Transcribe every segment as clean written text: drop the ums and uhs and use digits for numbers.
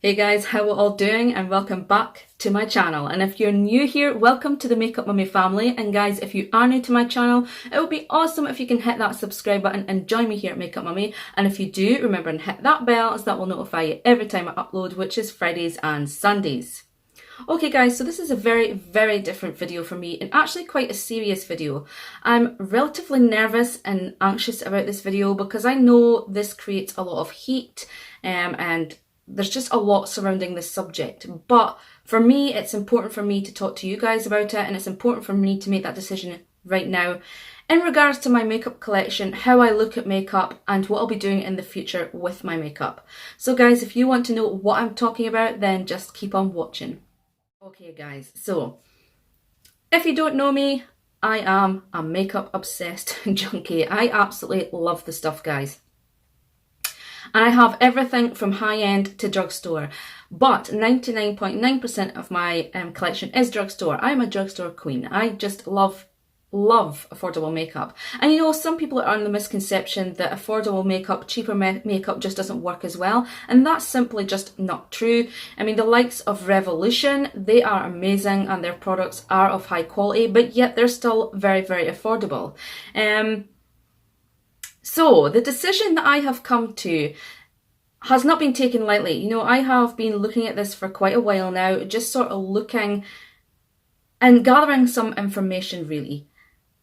Hey guys, how are all doing, and welcome back to my channel. And if you're new here, welcome to the Makeup Mummy family. And guys, if you are new to my channel, it would be awesome if you can hit that subscribe button and join me here at Makeup Mummy. And if you do, remember and hit that bell, as that will notify you every time I upload, which is Fridays and Sundays. Okay guys, so this is a very different video for me, and actually quite a serious video. I'm relatively nervous and anxious about this video because I know this creates a lot of heat and there's just a lot surrounding this subject. But for me, it's important for me to talk to you guys about it, and it's important for me to make that decision right now in regards to my makeup collection, how I look at makeup, and what I'll be doing in the future with my makeup. So guys, if you want to know what I'm talking about, then just keep on watching. Okay guys, so if you don't know me, I am a makeup obsessed junkie. I absolutely love the stuff, guys. And I have everything from high-end to drugstore, but 99.9% of my collection is drugstore. I'm a drugstore queen. I just love affordable makeup. And you know, some people are under the misconception that affordable makeup, cheaper makeup just doesn't work as well, and that's simply just not true. I mean, the likes of Revolution, they are amazing and their products are of high quality, but yet they're still very affordable. So the decision that I have come to has not been taken lightly. You know, I have been looking at this for quite a while now, just sort of looking and gathering some information really.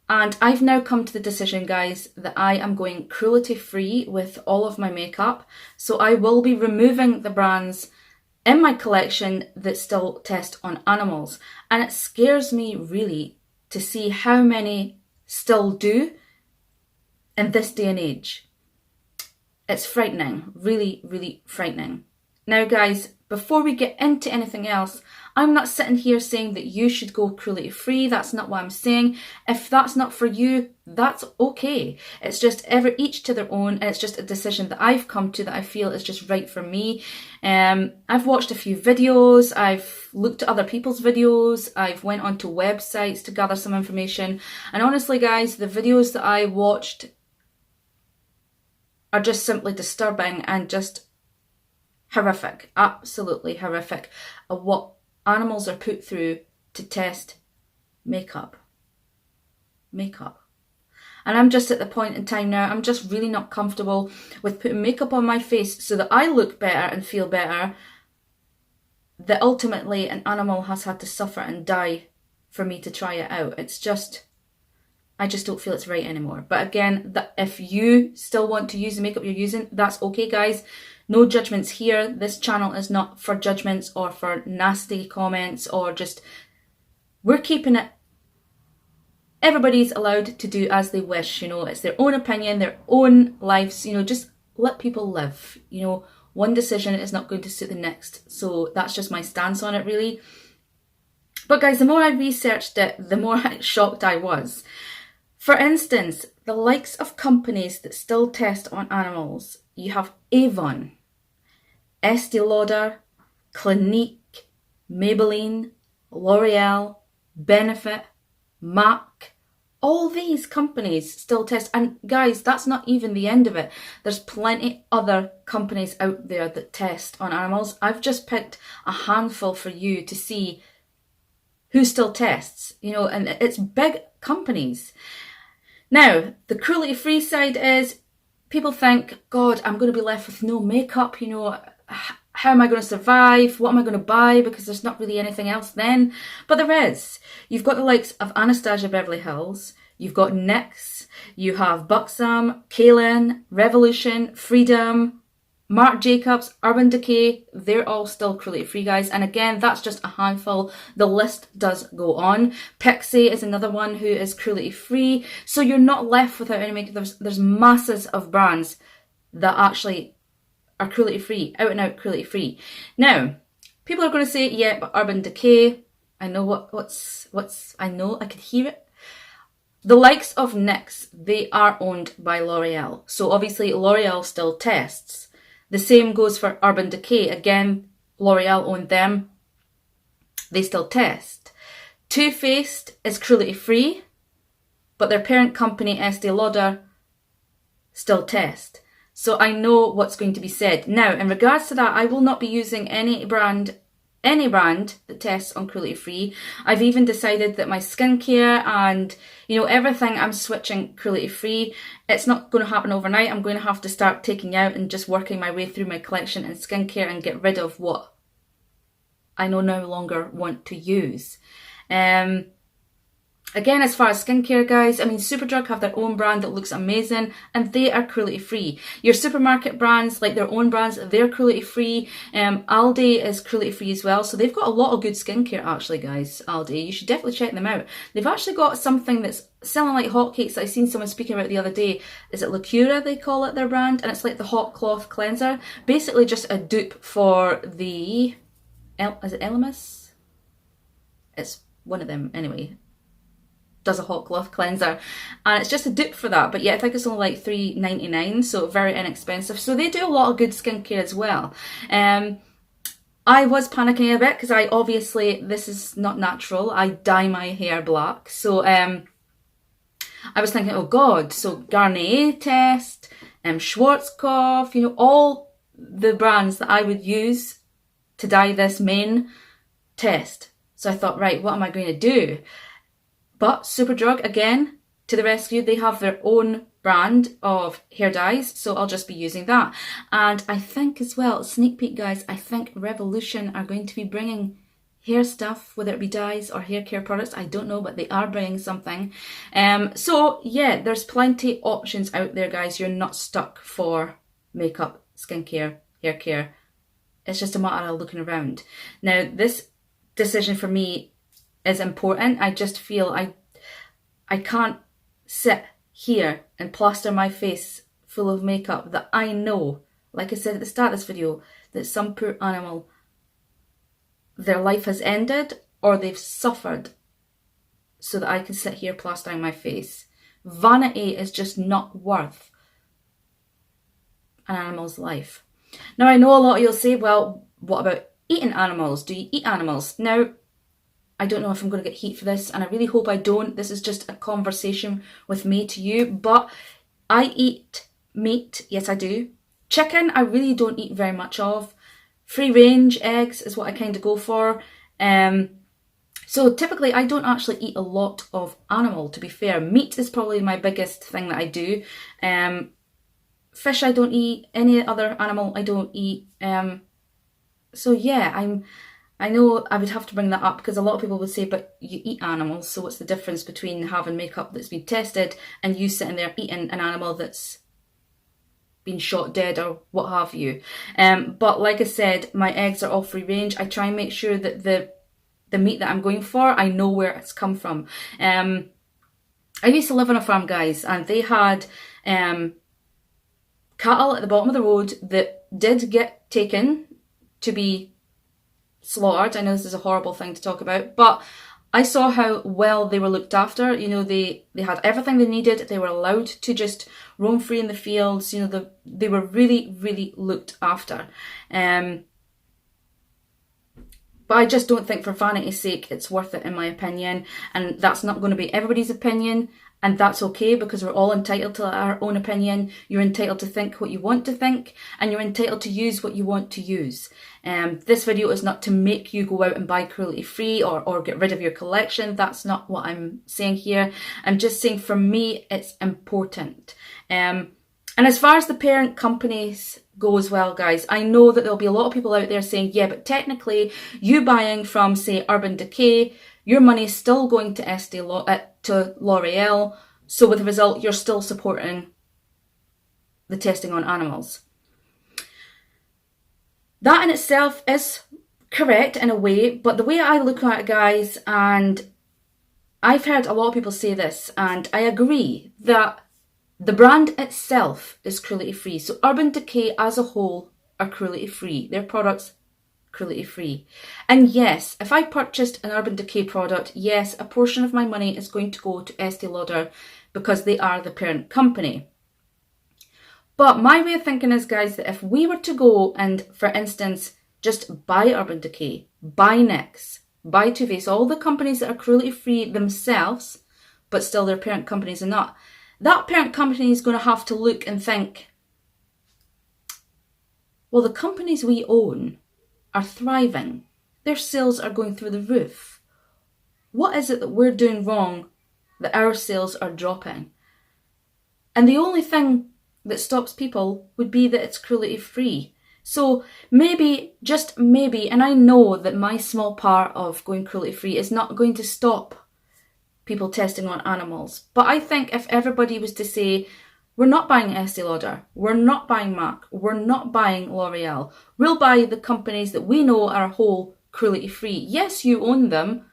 And I've now come to the decision, guys, that I am going cruelty-free with all of my makeup. So I will be removing the brands in my collection that still test on animals. And it scares me really to see how many still do in this day and age. It's frightening, really frightening. Now guys, before we get into anything else, I'm not sitting here saying that you should go cruelty-free. That's not what I'm saying. If that's not for you, that's okay. It's just each to their own, and it's just a decision that I've come to that I feel is just right for me. I've watched a few videos, I've looked at other people's videos, I've went onto websites to gather some information, and honestly guys, the videos that I watched are just simply disturbing and just horrific, absolutely horrific, of what animals are put through to test makeup. And I'm just at the point in time now, I'm just really not comfortable with putting makeup on my face so that I look better and feel better, that ultimately an animal has had to suffer and die for me to try it out. It's just, I just don't feel it's right anymore. But again, if you still want to use the makeup you're using, that's okay guys. No judgments here. This channel is not for judgments or for nasty comments or just, we're keeping it, everybody's allowed to do as they wish, you know, it's their own opinion, their own lives, you know, just let people live, you know, one decision is not going to suit the next. So that's just my stance on it really. But guys, the more I researched it, the more shocked I was. For instance, the likes of companies that still test on animals, you have Avon, Estee Lauder, Clinique, Maybelline, L'Oreal, Benefit, Marc, all these companies still test. And guys, that's not even the end of it. There's plenty other companies out there that test on animals. I've just picked a handful for you to see who still tests, you know, and it's big companies. Now, the cruelty-free side is, people think, God, I'm going to be left with no makeup, you know, how am I going to survive? What am I going to buy? Because there's not really anything else then. But there is. You've got the likes of Anastasia Beverly Hills, you've got NYX, you have Buxom, Cailyn, Revolution, Freedom, Marc Jacobs, Urban Decay, they're all still cruelty-free, guys. And again, that's just a handful. The list does go on. Pixie is another one who is cruelty-free. So you're not left without any makeup. There's masses of brands that actually are cruelty-free, out and out cruelty-free. Now, people are going to say, yeah, but Urban Decay, I know I know, I can hear it. The likes of NYX, they are owned by L'Oreal. So obviously L'Oreal still tests. The same goes for Urban Decay. Again, L'Oreal owned them. They still test. Too Faced is cruelty-free, but their parent company, Estee Lauder, still test. So I know what's going to be said. Now, in regards to that, I will not be using any brand that tests on cruelty-free. I've even decided that my skincare and, you know, everything, I'm switching cruelty-free. It's not going to happen overnight. I'm going to have to start taking out and just working my way through my collection in skincare and get rid of what I no longer want to use. Again, as far as skincare, guys, I mean, Superdrug have their own brand that looks amazing, and they are cruelty-free. Your supermarket brands, like their own brands, they're cruelty-free. Aldi is cruelty-free as well, so they've got a lot of good skincare, actually, guys, Aldi. You should definitely check them out. They've actually got something that's selling like hotcakes that I seen someone speaking about the other day. Is it Lacura, they call it, their brand? And it's like the hot cloth cleanser. Basically just a dupe for the... is it Elemis? It's one of them, anyway. Does a hot cloth cleanser, and it's just a dupe for that, but yeah, I think it's only like $3.99, so very inexpensive. So they do a lot of good skincare as well. I was panicking a bit because I obviously, this is not natural, I dye my hair black, so I was thinking, oh god, so Garnier test, Schwarzkopf, you know, all the brands that I would use to dye this main test. So I thought, right, what am I going to do? But Superdrug, again, to the rescue. They have their own brand of hair dyes, so I'll just be using that. And I think as well, sneak peek guys, I think Revolution are going to be bringing hair stuff, whether it be dyes or hair care products, I don't know, but they are bringing something. So yeah, there's plenty options out there, guys. You're not stuck for makeup, skincare, hair care. It's just a matter of looking around. Now, this decision for me is important. I just feel I can't sit here and plaster my face full of makeup that I know, like I said at the start of this video, that some poor animal, their life has ended or they've suffered so that I can sit here plastering my face. Vanity is just not worth an animal's life. Now, I know a lot of you'll say, well, what about eating animals? Do you eat animals? Now, I don't know if I'm going to get heat for this, and I really hope I don't. This is just a conversation with me to you, but I eat meat. Yes, I do. Chicken, I really don't eat very much of. Free range eggs is what I kind of go for. So typically I don't actually eat a lot of animal, to be fair. Meat is probably my biggest thing that I do. Fish I don't eat. Any other animal I don't eat. So yeah, I know I would have to bring that up because a lot of people would say, but you eat animals, so what's the difference between having makeup that's been tested and you sitting there eating an animal that's been shot dead or what have you? But like I said, my eggs are all free range. I try and make sure that the meat that I'm going for, I know where it's come from. I used to live on a farm, guys, and they had cattle at the bottom of the road that did get taken to be slaughtered. I know this is a horrible thing to talk about, but I saw how well they were looked after. You know, they had everything they needed. They were allowed to just roam free in the fields. You know, they were really, really looked after. But I just don't think for vanity's sake it's worth it, in my opinion. And that's not going to be everybody's opinion. And that's okay, because we're all entitled to our own opinion. You're entitled to think what you want to think, and you're entitled to use what you want to use. This video is not to make you go out and buy cruelty-free or get rid of your collection. That's not what I'm saying here. I'm just saying, for me, it's important. And as far as the parent companies go as well, guys, I know that there'll be a lot of people out there saying, yeah, but technically you buying from, say, Urban Decay, your money is still going to to L'Oreal, so with the result, you're still supporting the testing on animals. That in itself is correct in a way, but the way I look at it, guys, and I've heard a lot of people say this, and I agree, that the brand itself is cruelty-free. So Urban Decay as a whole are cruelty-free. Their products cruelty-free. And yes, if I purchased an Urban Decay product, yes, a portion of my money is going to go to Estee Lauder because they are the parent company. But my way of thinking is, guys, that if we were to go and, for instance, just buy Urban Decay, buy NYX, buy Too Faced, all the companies that are cruelty-free themselves, but still their parent companies are not, that parent company is going to have to look and think, Well, the companies we own are thriving. Their sales are going through the roof. What is it that we're doing wrong that our sales are dropping? And the only thing that stops people would be that it's cruelty-free. So maybe, just maybe, and I know that my small part of going cruelty-free is not going to stop people testing on animals. But I think if everybody was to say, we're not buying Estee Lauder, we're not buying Marc, we're not buying L'Oreal, we'll buy the companies that we know are whole cruelty-free. Yes, you own them,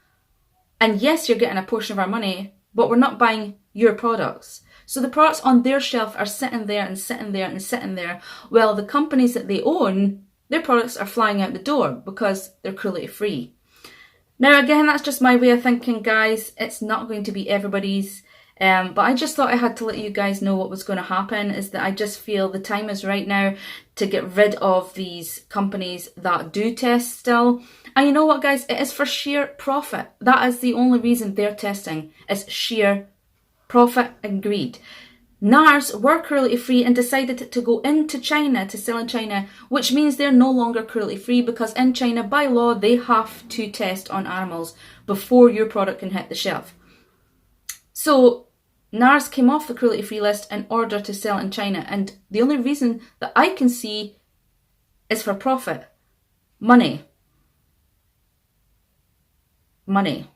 and yes, you're getting a portion of our money, but we're not buying your products. So the products on their shelf are sitting there and sitting there and sitting there, while the companies that they own, their products are flying out the door because they're cruelty-free. Now, again, that's just my way of thinking, guys. It's not going to be everybody's. But I just thought I had to let you guys know what was going to happen, is that I just feel the time is right now to get rid of these companies that do test still. And you know what, guys? It is for sheer profit. That is the only reason they're testing. It's sheer profit and greed. NARS were cruelty-free and decided to go into China to sell in China, which means they're no longer cruelty-free because in China, by law, they have to test on animals before your product can hit the shelf. So NARS came off the cruelty-free list in order to sell in China, and the only reason that I can see is for profit. Money. Money.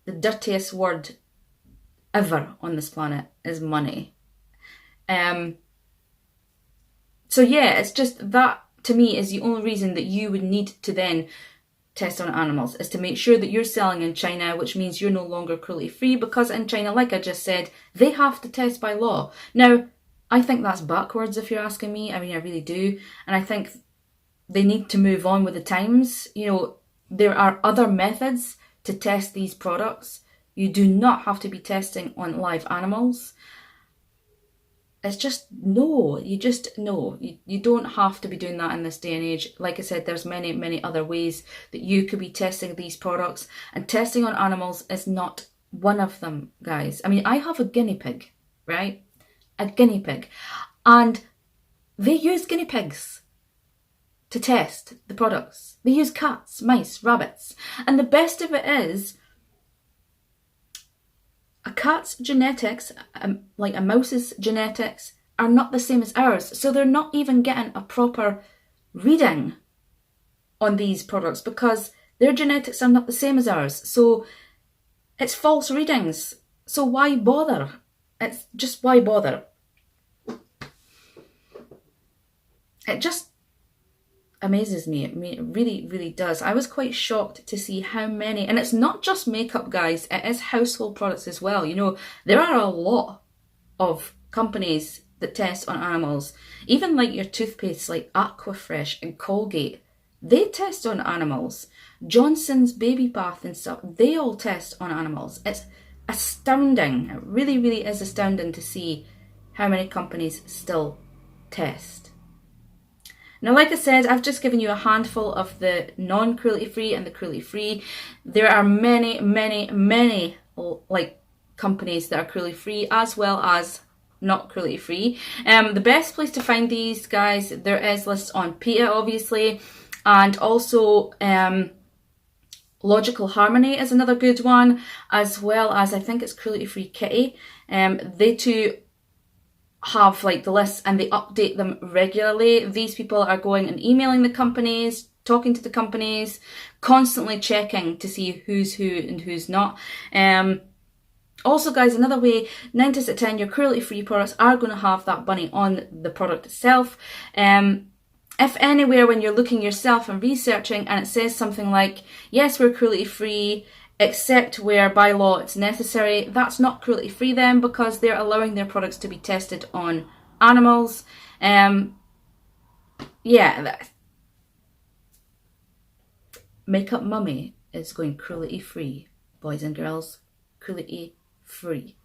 The dirtiest word ever on this planet is money. So yeah, it's just that, to me, is the only reason that you would need to then test on animals, is to make sure that you're selling in China, which means you're no longer cruelty-free, because in China, like I just said, they have to test by law. Now, I think that's backwards if you're asking me. I mean, I really do. And I think they need to move on with the times. You know, there are other methods to test these products. You do not have to be testing on live animals. It's just, no, you just, no. You don't have to be doing that in this day and age. Like I said, there's many, many other ways that you could be testing these products. And testing on animals is not one of them, guys. I mean, I have a guinea pig, right? A guinea pig. And they use guinea pigs to test the products. They use cats, mice, rabbits. And the best of it is, a cat's genetics, like a mouse's genetics, are not the same as ours. So they're not even getting a proper reading on these products because their genetics are not the same as ours. So it's false readings. So why bother? It's just, why bother? It just amazes me. It really, really does. I was quite shocked to see how many, and it's not just makeup, guys, it is household products as well. You know, there are a lot of companies that test on animals. Even like your toothpaste, like Aquafresh and Colgate, they test on animals. Johnson's Baby Bath and stuff, they all test on animals. It's astounding. It really, really is astounding to see how many companies still test. Now, like I said, I've just given you a handful of the non-cruelty-free and the cruelty-free. There are many, many, many like companies that are cruelty-free as well as not cruelty-free. The best place to find these, guys, there is lists on PETA, obviously, and also Logical Harmony is another good one, as well as I think it's Cruelty-Free Kitty. They too have like the lists and they update them regularly. These people are going and emailing the companies, talking to the companies, constantly checking to see who's who and who's not. Also, guys, another way, 9 times out of 10, your cruelty-free products are going to have that bunny on the product itself. If anywhere when you're looking yourself and researching and it says something like, yes, we're cruelty-free, except where by law it's necessary, that's not cruelty-free then, because they're allowing their products to be tested on animals. Yeah, Makeup Mummy is going cruelty-free, boys and girls, cruelty-free.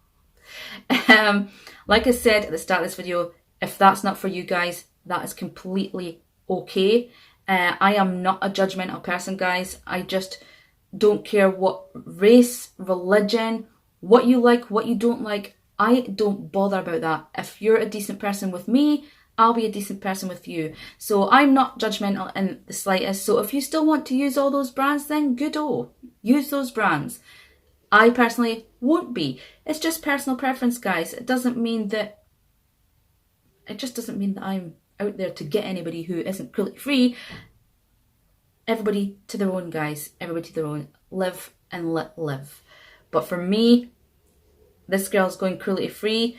Like I said at the start of this video, if that's not for you guys, that is completely okay. I am not a judgmental person, guys. I just don't care what race, religion, what you like, what you don't like. I don't bother about that. If you're a decent person with me, I'll be a decent person with you. So I'm not judgmental in the slightest. So if you still want to use all those brands, then good-o. Use those brands. I personally won't be. It's just personal preference, guys. It just doesn't mean that I'm out there to get anybody who isn't cruelty-free. Everybody to their own, guys. Everybody to their own. Live and let live. But for me, this girl's going cruelty-free.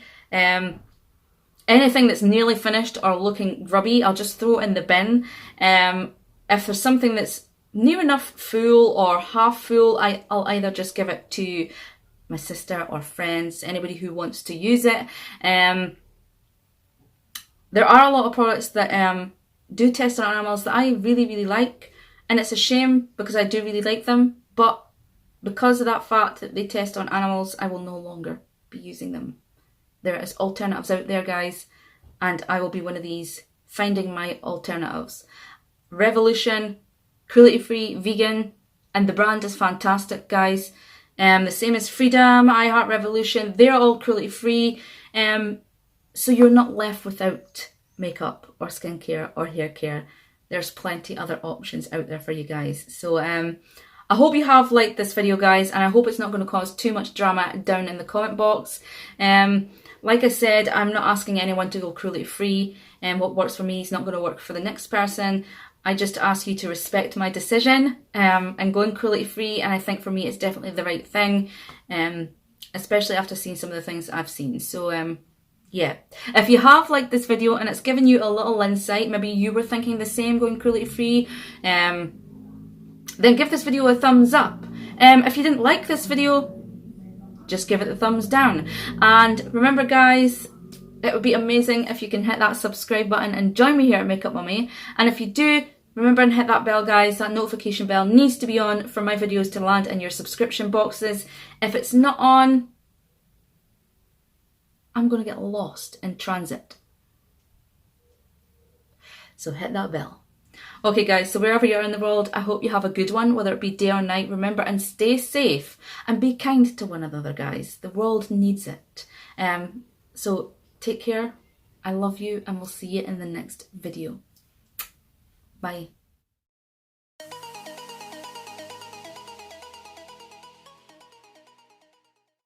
Anything that's nearly finished or looking grubby, I'll just throw it in the bin. If there's something that's near enough full or half full, I'll either just give it to my sister or friends, anybody who wants to use it. There are a lot of products that do test on animals that I really, really like, and it's a shame because I do really like them, but because of that fact that they test on animals, I will no longer be using them. There is alternatives out there, guys, and I will be one of these, finding my alternatives. Revolution, cruelty-free, vegan, and the brand is fantastic, guys. The same as Freedom, I Heart Revolution, they're all cruelty-free, so you're not left without makeup or skincare or hair care. There's plenty other options out there for you guys. So I hope you have liked this video, guys, and I hope it's not going to cause too much drama down in the comment box. Like I said, I'm not asking anyone to go cruelty-free, and what works for me is not going to work for the next person. I just ask you to respect my decision and going cruelty-free, and I think for me it's definitely the right thing, especially after seeing some of the things I've seen. So yeah, if you have liked this video and it's given you a little insight, maybe you were thinking the same, going cruelty-free, then give this video a thumbs up. If you didn't like this video, just give it a thumbs down. And remember, guys, it would be amazing if you can hit that subscribe button and join me here at Makeup Mummy. And if you do, remember and hit that bell, guys. That notification bell needs to be on for my videos to land in your subscription boxes. If it's not on, I'm going to get lost in transit. So hit that bell. Okay, guys, so wherever you are in the world, I hope you have a good one, whether it be day or night. Remember and stay safe and be kind to one another, guys. The world needs it. So take care. I love you, and we'll see you in the next video. Bye.